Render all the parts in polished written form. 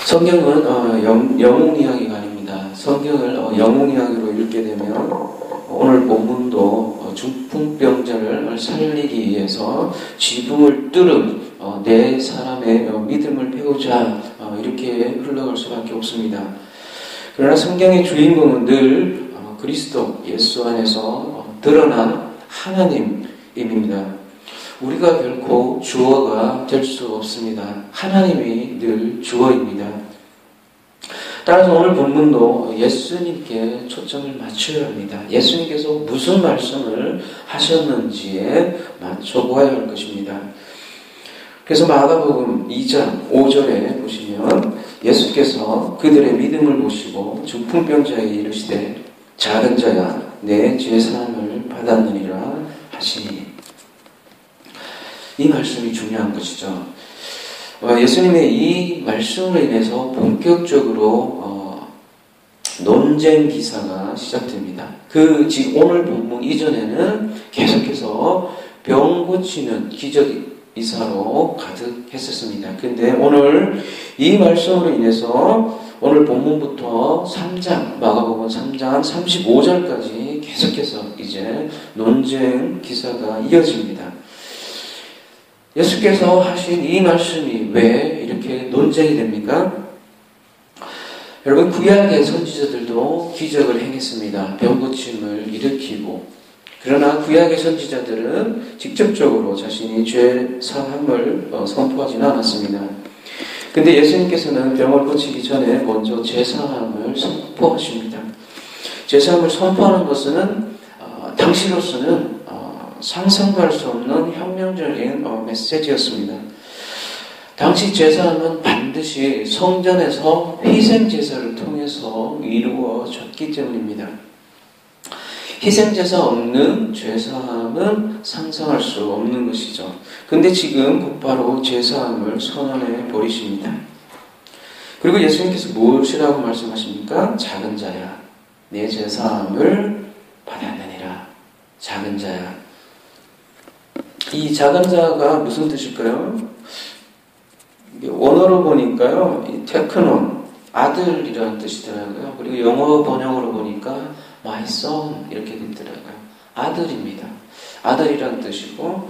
성경은 영웅 이야기가 아닙니다. 성경을 영웅 이야기로 읽게 되면 오늘 본문도 중풍병자를 살리기 위해서 지붕을 뚫은 네 사람의 믿음을 배우자 이렇게 흘러갈 수밖에 없습니다. 그러나 성경의 주인공은 늘 그리스도 예수 안에서 드러난 하나님입니다. 우리가 결코 주어가 될 수 없습니다. 하나님이 늘 주어입니다. 따라서 오늘 본문도 예수님께 초점을 맞춰야 합니다. 예수님께서 무슨 말씀을 하셨는지에 맞춰보아야 할 것입니다. 그래서 마가복음 2장 5절에 보시면 예수께서 그들의 믿음을 보시고 중풍병자에게 이르시되 작은 자야 내 죄사함을 받았느니라 하시니, 이 말씀이 중요한 것이죠. 예수님의 이 말씀으로 인해서 본격적으로 논쟁 기사가 시작됩니다. 지금 오늘 본문 이전에는 계속해서 병 고치는 기적 이사로 가득했었습니다. 근데 오늘 이 말씀으로 인해서 오늘 본문부터 3장, 마가복음 3장 35절까지 계속해서 이제 논쟁 기사가 이어집니다. 예수께서 하신 이 말씀이 왜 이렇게 논쟁이 됩니까? 여러분, 구약의 선지자들도 기적을 행했습니다. 병 고침을 일으키고. 그러나 구약의 선지자들은 직접적으로 자신이 죄 사함을 선포하지는 않았습니다. 근데 예수님께서는 병을 고치기 전에 먼저 죄 사함을 선포하십니다. 죄 사함을 선포하는 것은 당시로서는 상상할 수 없는 혁명적인 메시지였습니다. 당시 제사는 반드시 성전에서 희생제사를 통해서 이루어졌기 때문입니다. 희생제사 없는 죄사함은 상상할 수 없는 것이죠. 근데 지금 곧바로 제사함을 선언해 버리십니다. 그리고 예수님께서 무엇이라고 말씀하십니까? 작은 자야 내 제사함을 받았느니라. 작은 자야. 이 작은 자가 무슨 뜻일까요? 원어로 보니까요, 이 테크논, 아들이라는 뜻이더라고요. 그리고 영어 번역으로 보니까 my son 이렇게 되더라고요. 아들입니다. 아들이라는 뜻이고,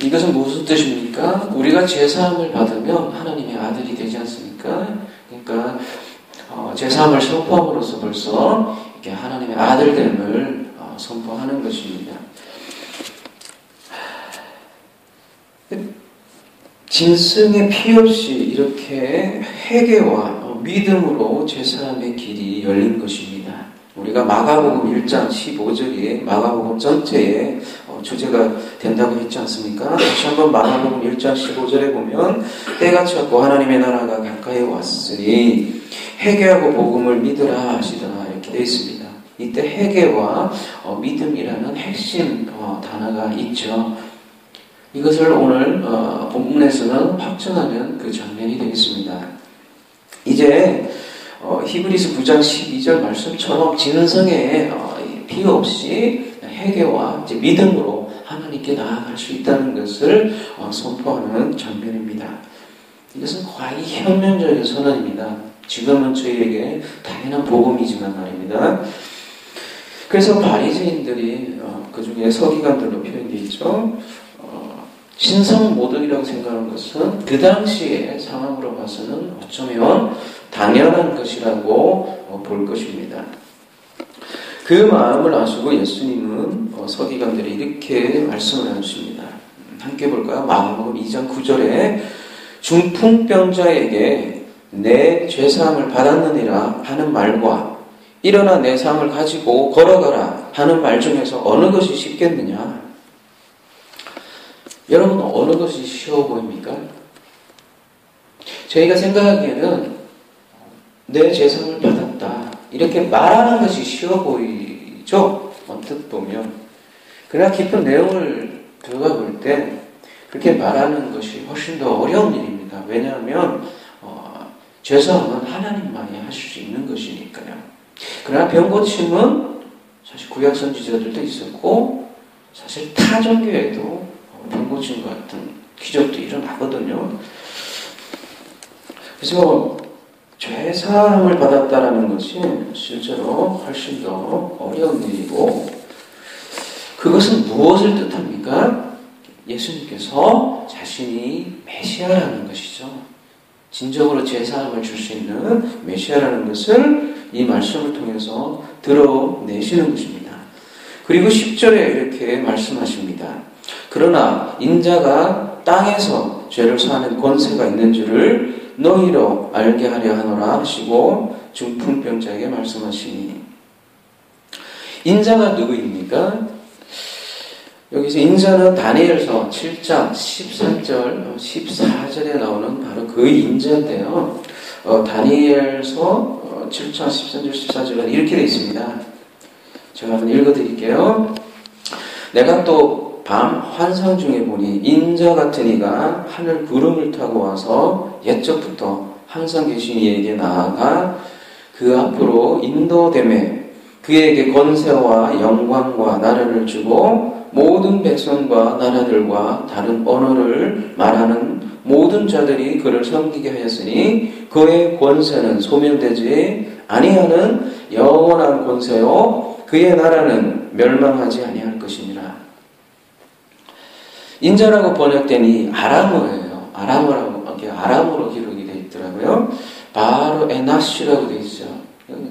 이것은 무슨 뜻입니까? 우리가 제사함을 받으면 하나님의 아들이 되지 않습니까? 그러니까 제사함을 선포함으로써 벌써 이렇게 하나님의 아들됨을 선포하는 것입니다. 짐승의 피 없이 이렇게 회개와 믿음으로 제사함의 길이 열린 것입니다. 우리가 마가복음 1장 15절이 마가복음 전체의 주제가 된다고 했지 않습니까? 다시 한번 마가복음 1장 15절에 보면 때가 찼고 하나님의 나라가 가까이 왔으니 회개하고 복음을 믿으라 하시더라 이렇게 되어 있습니다. 이때 회개와 믿음이라는 핵심 단어가 있죠. 이것을 오늘 본문에서는 확증하는 그 장면이 되겠습니다. 이제 히브리서 9장 12절 말씀처럼 진성에 피 없이 회개와 이제 믿음으로 하나님께 나아갈 수 있다는 것을 선포하는 장면입니다. 이것은 과히 혁명적인 선언입니다. 지금은 저희에게 당연한 복음이지만 말입니다. 그래서 바리새인들이 그 중에 서기관들로 표현되어 있죠. 신성 모독이라고 생각하는 것은 그 당시의 상황으로 봐서는 어쩌면 당연한 것이라고 볼 것입니다. 그 마음을 아시고 예수님은 서기관들이 이렇게 말씀을 해주십니다. 함께 볼까요? 마가복음 2장 9절에 중풍병자에게 내 죄사함을 받았느니라 하는 말과 일어나 내 상을 가지고 걸어가라 하는 말 중에서 어느 것이 쉽겠느냐? 여러분, 어느 것이 쉬워 보입니까? 저희가 생각하기에는 내 재산을 받았다 이렇게 말하는 것이 쉬워 보이죠? 언뜻 보면. 그러나 깊은 내용을 들어가 볼 때 그렇게 말하는 것이 훨씬 더 어려운 일입니다. 왜냐하면 죄사함은 하나님만이 하실 수 있는 것이니까요. 그러나 병고침은 사실 구약 선지자들도 있었고 사실 타 종교에도 병고침 같은 기적도 일어나거든요. 그래서 죄사함을 받았다라는 것이 실제로 훨씬 더 어려운 일이고, 그것은 무엇을 뜻합니까? 예수님께서 자신이 메시아라는 것이죠. 진정으로 죄사함을 줄 수 있는 메시아라는 것을 이 말씀을 통해서 드러내시는 것입니다. 그리고 10절에 이렇게 말씀하십니다. 그러나 인자가 땅에서 죄를 사하는 권세가 있는 줄을 너희로 알게 하려 하노라 하시고 중풍병자에게 말씀하시니, 인자가 누구입니까? 여기서 인자는 다니엘서 7장 13절, 14절에 나오는 바로 그 인자인데요. 다니엘서 7장 13절, 14절은 이렇게 되어 있습니다. 제가 한번 읽어드릴게요. 내가 또 밤 환상 중에 보니 인자 같은 이가 하늘 구름을 타고 와서 옛적부터 항상 계신 이에게 나아가 그 앞으로 인도되매 그에게 권세와 영광과 나라를 주고 모든 백성과 나라들과 다른 언어를 말하는 모든 자들이 그를 섬기게 하였으니 그의 권세는 소멸되지 아니하는 영원한 권세요 그의 나라는 멸망하지 아니할 것이니라. 인자라고 번역된 이 아람어예요. 아람어로 기록이 되어 있더라고요. 바로 에나시라고 되어 있죠.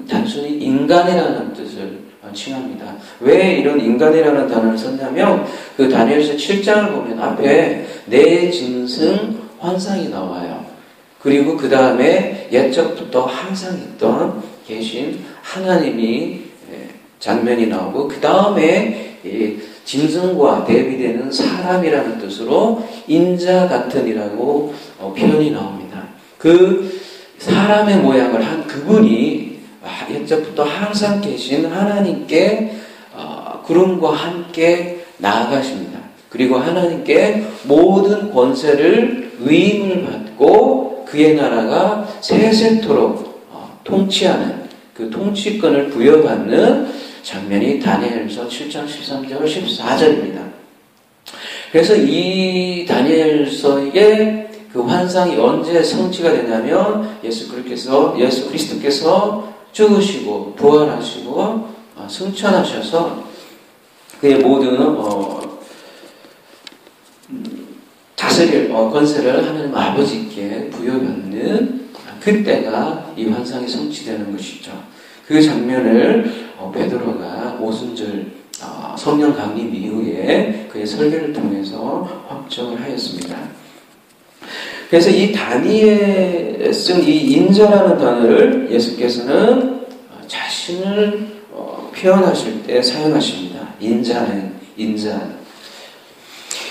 단순히 인간이라는 뜻을 칭합니다. 왜 이런 인간이라는 단어를 썼냐면 그 다니엘서 7장을 보면 앞에 내 짐승 환상이 나와요. 그리고 그 다음에 옛적부터 항상 있던 계신 하나님이 장면이 나오고 그 다음에 짐승과 대비되는 사람이라는 뜻으로 인자 같은이라고 표현이 나옵니다. 그 사람의 모양을 한 그분이 옛적부터 항상 계신 하나님께 구름과 함께 나아가십니다. 그리고 하나님께 모든 권세를 위임을 받고 그의 나라가 세세토록 통치하는 그 통치권을 부여받는 장면이 다니엘서 7장 13절 14절입니다. 그래서 이 다니엘서의 그 환상이 언제 성취가 되냐면 예수 그리스도께서 죽으시고 부활하시고 승천하셔서 그의 모든 다스릴 권세를 하나님 아버지께 부여받는 그때가 이 환상이 성취되는 것이죠. 그 장면을 베드로가 오순절 성령 강림 이후에 그의 설교를 통해서 확정을 하였습니다. 그래서 이 다니엘에 쓴 이 인자라는 단어를 예수께서는 자신을 표현하실 때 사용하십니다. 인자는 인자.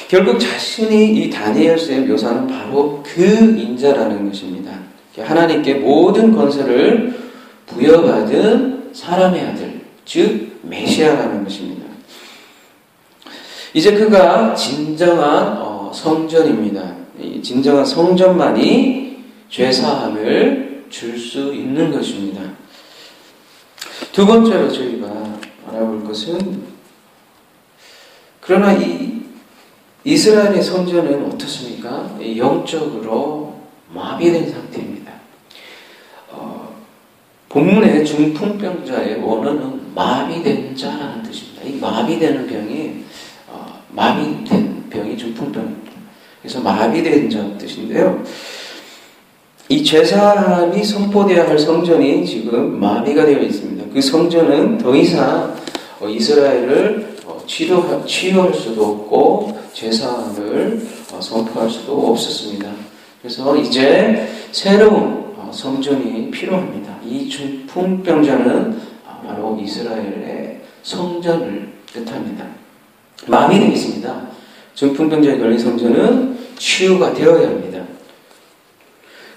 결국 자신이 이 다니엘서의 묘사는 바로 그 인자라는 것입니다. 하나님께 모든 권세를 부여받은 사람의 아들, 즉 메시아라는 것입니다. 이제 그가 진정한 성전입니다. 이 진정한 성전만이 죄사함을 줄 수 있는 것입니다. 두 번째로 저희가 알아볼 것은, 그러나 이 이스라엘의 성전은 어떻습니까? 영적으로 마비된 상태입니다. 본문의 중풍병자의 원어는 마비된 자라는 뜻입니다. 이 마비되는 병이 마비된 병이 중풍병입니다. 그래서 마비된 자 뜻인데요. 이 죄사함이 선포되어야 할 성전이 지금 마비가 되어 있습니다. 그 성전은 더 이상 이스라엘을 치유할 수도 없고 죄사함을 선포할 수도 없었습니다. 그래서 이제 새로운 성전이 필요합니다. 이 중풍병자는 바로 이스라엘의 성전을 뜻합니다. 마비되어 있습니다. 중풍병자에 걸린 성전은 치유가 되어야 합니다.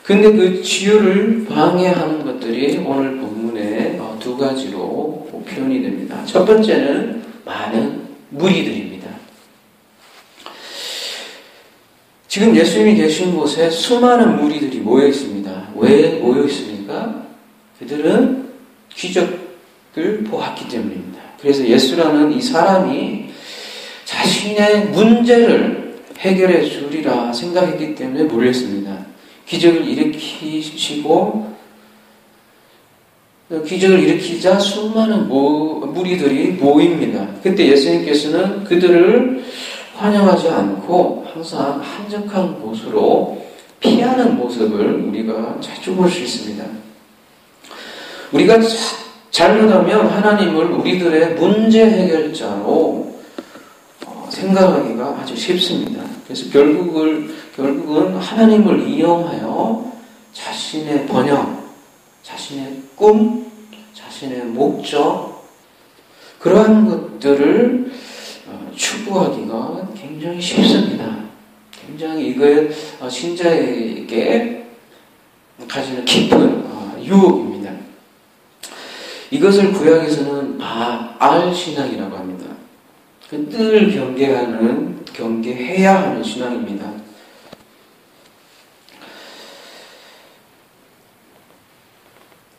근데 그 치유를 방해하는 것들이 오늘 본문에 두 가지로 표현이 됩니다. 첫 번째는 많은 무리들입니다. 지금 예수님이 계신 곳에 수많은 무리들이 모여 있습니다. 왜 모여 있습니까? 그들은 기적을 보았기 때문입니다. 그래서 예수라는 이 사람이 자신의 문제를 해결해 주리라 생각했기 때문에 몰렸습니다. 기적을 일으키시고 기적을 일으키자 수많은 무리들이 모입니다. 그때 예수님께서는 그들을 환영하지 않고 항상 한적한 곳으로 피하는 모습을 우리가 자주 볼 수 있습니다. 우리가 잘못하면 하나님을 우리들의 문제 해결자로 생각하기가 아주 쉽습니다. 그래서 결국은 하나님을 이용하여 자신의 번영, 자신의 꿈, 자신의 목적, 그러한 것들을 추구하기가 굉장히 쉽습니다. 굉장히 이거에 신자에게 가지는 깊은 유혹입니다. 이것을 구약에서는 바알 신앙이라고 합니다. 늘 경계해야 하는 신앙입니다.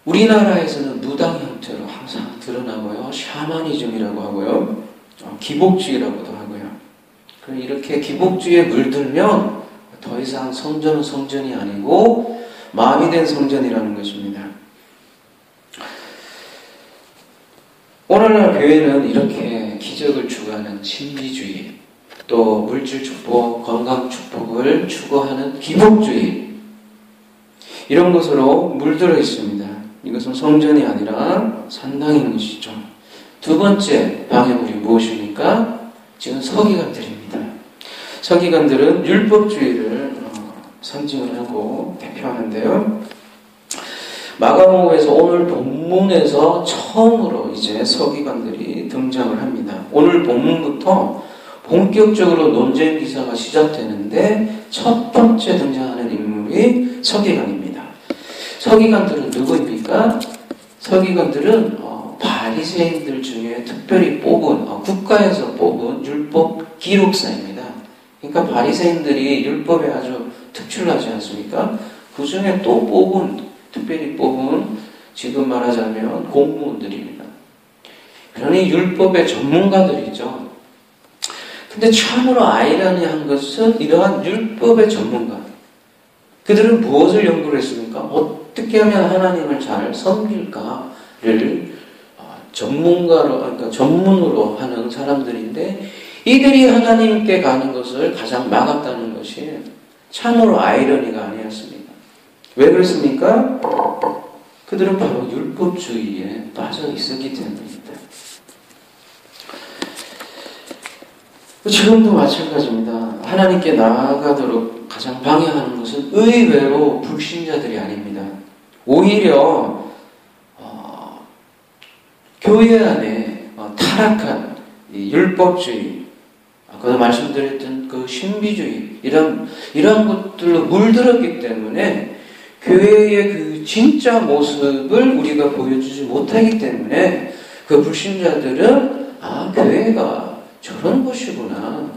우리나라에서는 무당 형태로 항상 드러나고요. 샤머니즘이라고 하고요. 기복주의라고도 하고요. 이렇게 기복주의에 물들면 더 이상 성전은 성전이 아니고 마비된 성전이라는 것입니다. 오늘날 교회는 이렇게 기적을 추구하는 신비주의, 또 물질 축복, 건강 축복을 추구하는 기복주의, 이런 것으로 물들어 있습니다. 이것은 성전이 아니라 산당인 것이죠. 두 번째 방해물이 무엇입니까? 지금 서기관들입니다. 서기관들은 율법주의를 상징을 하고 대표하는데요. 마가복음에서 오늘 본문에서 처음으로 이제 서기관들이 등장을 합니다. 오늘 본문부터 본격적으로 논쟁 기사가 시작되는데 첫 번째 등장하는 인물이 서기관입니다. 서기관들은 누구입니까? 서기관들은 바리새인들 중에 특별히 뽑은 국가에서 뽑은 율법 기록사입니다. 그러니까 바리새인들이 율법에 아주 특출나지 않습니까? 그 중에 또 특별히 뽑은 지금 말하자면 공무원들입니다. 그러니 율법의 전문가들이죠. 근데 참으로 아이러니한 것은 이러한 율법의 전문가, 그들은 무엇을 연구를 했습니까? 어떻게 하면 하나님을 잘 섬길까를 그러니까 전문으로 하는 사람들인데, 이들이 하나님께 가는 것을 가장 막았다는 것이 참으로 아이러니가 아니었습니다. 왜 그렇습니까? 그들은 바로 율법주의에 빠져 있었기 때문입니다. 지금도 마찬가지입니다. 하나님께 나아가도록 가장 방해하는 것은 의외로 불신자들이 아닙니다. 오히려 교회 안에 타락한 율법주의, 아까도 말씀드렸던 그 신비주의, 이런 것들로 물들었기 때문에 교회의 그 진짜 모습을 우리가 보여주지 못하기 때문에 그 불신자들은 교회가 저런 곳이구나,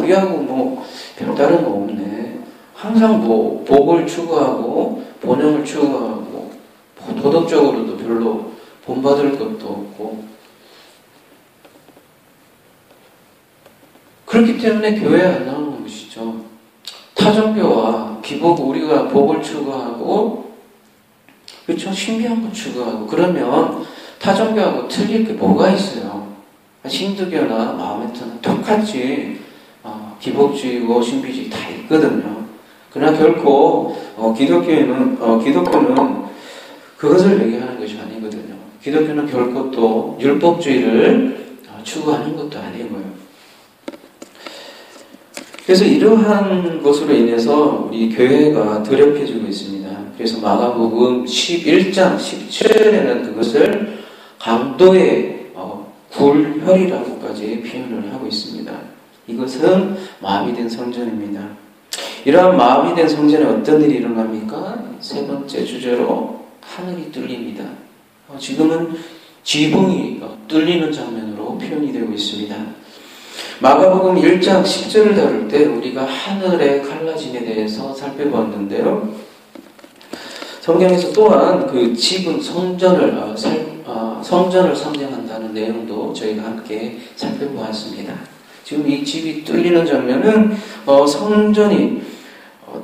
우리하고 별다른 거 없네, 항상 복을 추구하고 번영을 추구하고 도덕적으로도 별로 본받을 것도 없고, 그렇기 때문에 교회에 안 나오는 것이죠. 타종교와 우리가 복을 추구하고, 그렇죠? 신비한 거 추구하고, 그러면 타종교하고 틀릴 게 뭐가 있어요? 힌두교나 마호메트는 똑같이 기복주의고 신비주의 다 있거든요. 그러나 결코 기독교는 그것을 얘기하는 것이 아니거든요. 기독교는 결코 또 율법주의를 추구하는 것도 아니고요. 그래서 이러한 것으로 인해서 우리 교회가 더럽혀지고 있습니다. 그래서 마가복음 11장 17절에는 그것을 강도의 굴혈이라고까지 표현을 하고 있습니다. 이것은 마비된 성전입니다. 이러한 마비된 성전에 어떤 일이 일어납니까? 세 번째 주제로 하늘이 뚫립니다. 지금은 지붕이 뚫리는 장면으로 표현이 되고 있습니다. 마가복음 1장 10절을 다룰 때 우리가 하늘의 갈라짐에 대해서 살펴보았는데요. 성경에서 또한 그 집은 성전을 상징한다는 내용도 저희가 함께 살펴보았습니다. 지금 이 집이 뚫리는 장면은 성전이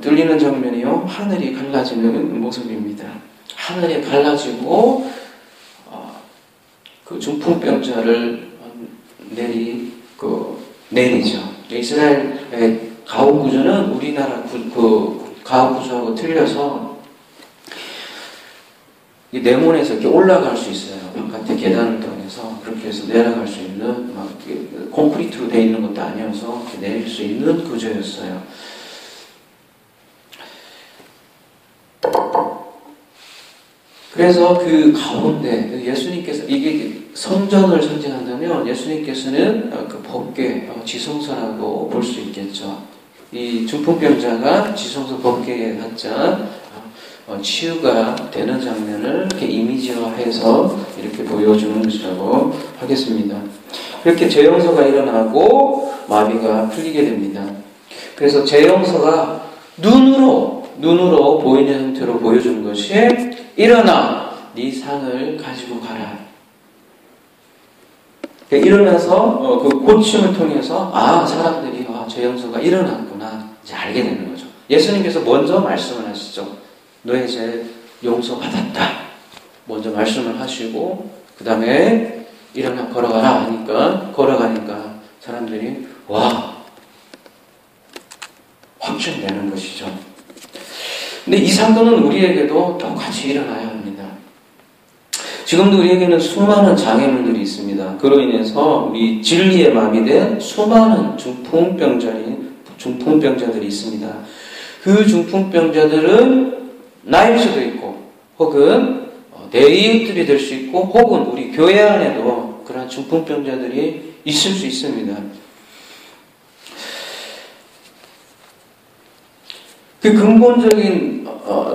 뚫리는 장면이요, 하늘이 갈라지는 모습입니다. 하늘이 갈라지고 그 중풍병자를 내리죠. 이스라엘의 가옥 구조는 우리나라 그 가옥 구조하고 틀려서 이 내문에서 이렇게 올라갈 수 있어요. 바깥에 계단을 통해서 그렇게 해서 내려갈 수 있는, 막 콘크리트로 되어 있는 것도 아니어서 내릴 수 있는 구조였어요. 그래서 그 가운데 예수님께서, 이게 성전을 상징한다면 예수님께서는 그 법궤, 지성소라고 볼 수 있겠죠. 이 중풍병자가 지성소 법궤에 갖자 치유가 되는 장면을 이렇게 이미지화해서 이렇게 보여주는 것이라고 하겠습니다. 그렇게 재영서가 일어나고 마비가 풀리게 됩니다. 그래서 재영서가 눈으로 보이는 형태로 보여주는 것이, 일어나 네 상을 가지고 가라. 일어나서 그 고침을 통해서 사람들이 재영서가 일어났구나 이제 알게 되는 거죠. 예수님께서 먼저 말씀을 하시죠. 너의 죄 용서받았다. 먼저 말씀을 하시고 그 다음에 일어나 걸어가라 하니까, 걸어가니까 사람들이 확신되는 것이죠. 근데 이 사건은 우리에게도 똑같이 일어나야 합니다. 지금도 우리에게는 수많은 장애물들이 있습니다. 그로 인해서 우리 진리에 마비된 수많은 중풍병자들이 있습니다. 그 중풍병자들은 나일 수도 있고, 혹은 내 이웃들이 될 수 있고, 혹은 우리 교회 안에도 그런 중풍병자들이 있을 수 있습니다. 그 근본적인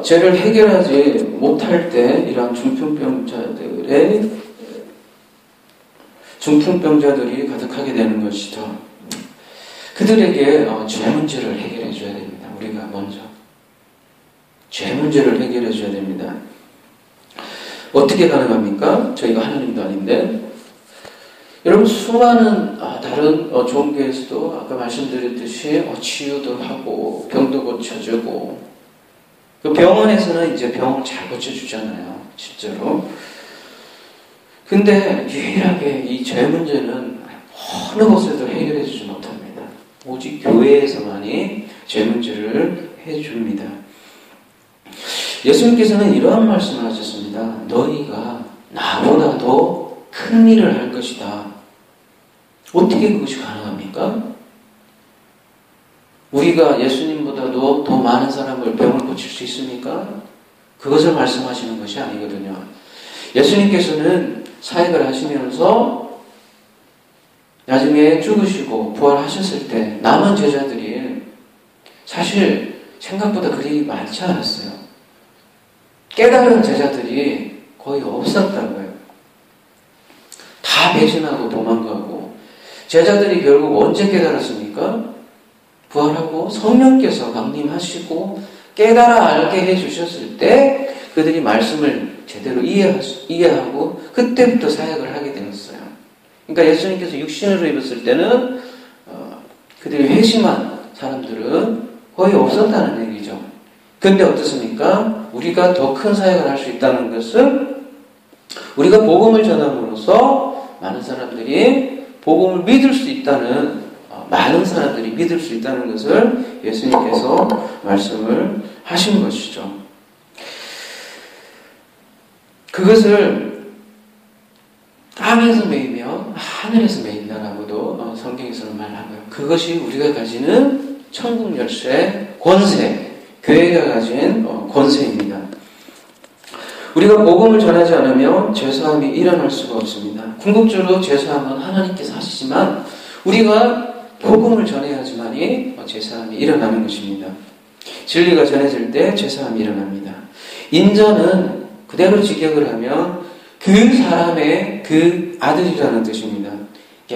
죄를 해결하지 못할 때 이러한 중풍병자들이 가득하게 되는 것이죠. 그들에게 죄 문제를 해결해 줘야 됩니다. 우리가 먼저 죄 문제를 해결해 줘야 됩니다. 어떻게 가능합니까? 저희가 하나님도 아닌데. 여러분, 수많은 다른 종교에서도 아까 말씀드렸듯이 치유도 하고 병도 고쳐주고, 그 병원에서는 이제 병을 잘 고쳐주잖아요, 실제로. 근데 유일하게 이 죄 문제는 어느 곳에도 해결해 주지 못합니다. 오직 교회에서만이 죄 문제를 해줍니다. 예수님께서는 이러한 말씀을 하셨습니다. 너희가 나보다 더 큰 일을 할 것이다. 어떻게 그것이 가능합니까? 우리가 예수님보다도 더 많은 사람을 병을 고칠 수 있습니까? 그것을 말씀하시는 것이 아니거든요. 예수님께서는 사역을 하시면서 나중에 죽으시고 부활하셨을 때 남은 제자들이 사실 생각보다 그리 많지 않았어요. 깨달은 제자들이 거의 없었다고요. 다 배신하고 도망가고, 제자들이 결국 언제 깨달았습니까? 부활하고 성령께서 강림하시고 깨달아 알게 해주셨을 때 그들이 말씀을 제대로 이해하고 그때부터 사역을 하게 되었어요. 그러니까 예수님께서 육신으로 입었을 때는 그들이 회심한 사람들은 거의 없었다는 얘기죠. 근데 어떻습니까? 우리가 더 큰 사역을 할 수 있다는 것은 우리가 복음을 전함으로써 많은 사람들이 복음을 믿을 수 있다는, 많은 사람들이 믿을 수 있다는 것을 예수님께서 말씀을 하신 것이죠. 그것을 땅에서 매이면 하늘에서 매인다라고도 성경에서는 말하고요. 그것이 우리가 가지는 천국 열쇠, 권세, 교회가 가진 권세입니다. 우리가 복음을 전하지 않으면 죄사함이 일어날 수가 없습니다. 궁극적으로 죄사함은 하나님께서 하시지만 우리가 복음을 전해야지만이 죄사함이 일어나는 것입니다. 진리가 전해질 때 죄사함이 일어납니다. 인자는 그대로 직역을 하면 그 사람의 그 아들이라는 뜻입니다.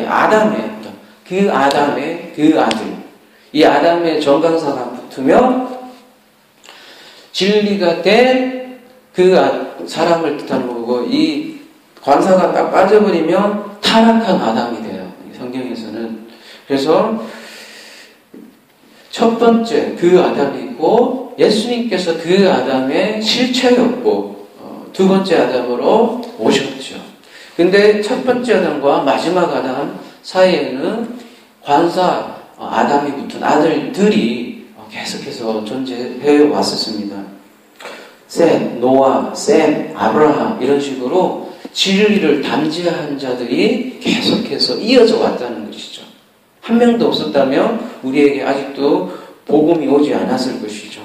아담의 그 아들. 이 아담의 정강사가 붙으면 진리가 된 그 사람을 뜻하는 거고, 이 관사가 딱 빠져버리면 타락한 아담이 돼요. 성경에서는. 그래서 첫 번째 그 아담이고 예수님께서 그 아담의 실체였고 두 번째 아담으로 오셨죠. 근데 첫 번째 아담과 마지막 아담 사이에는 관사 아담이 붙은 아들들이 계속해서 존재해 왔었습니다. 셋, 노아, 셈, 아브라함 이런 식으로 진리를 담지한 자들이 계속해서 이어져 왔다는 것이죠. 한 명도 없었다면 우리에게 아직도 복음이 오지 않았을 것이죠.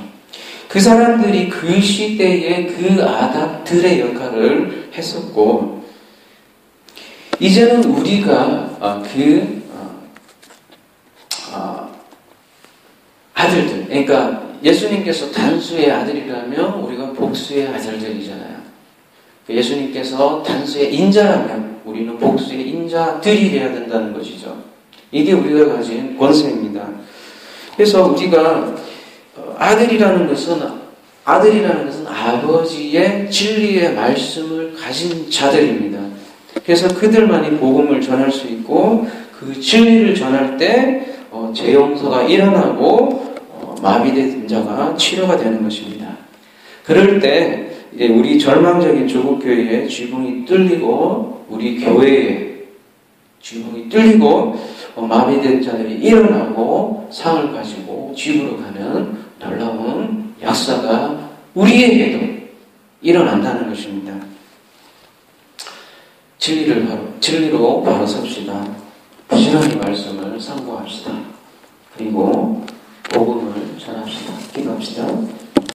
그 사람들이 그 시대의 그 아담들의 역할을 했었고 이제는 우리가 아들들, 그러니까 예수님께서 단수의 아들이라면 우리가 복수의 아들들이잖아요. 예수님께서 단수의 인자라면 우리는 복수의 인자들이 되어야 된다는 것이죠. 이게 우리가 가진 권세입니다. 그래서 우리가 아들이라는 것은 아버지의 진리의 말씀을 가진 자들입니다. 그래서 그들만이 복음을 전할 수 있고 그 진리를 전할 때 재용서가 일어나고 마비된 자가 치료가 되는 것입니다. 그럴 때 우리 절망적인 조국교회의 지붕이 뚫리고 우리 교회의 지붕이 뚫리고 마비된 자들이 일어나고 상을 가지고 집으로 가는 놀라운 역사가 우리에게도 일어난다는 것입니다. 진리로 바로 섭시다. 부지런히 말씀을 상고합시다. 그리고 복음을 전합시다. 기도합시다.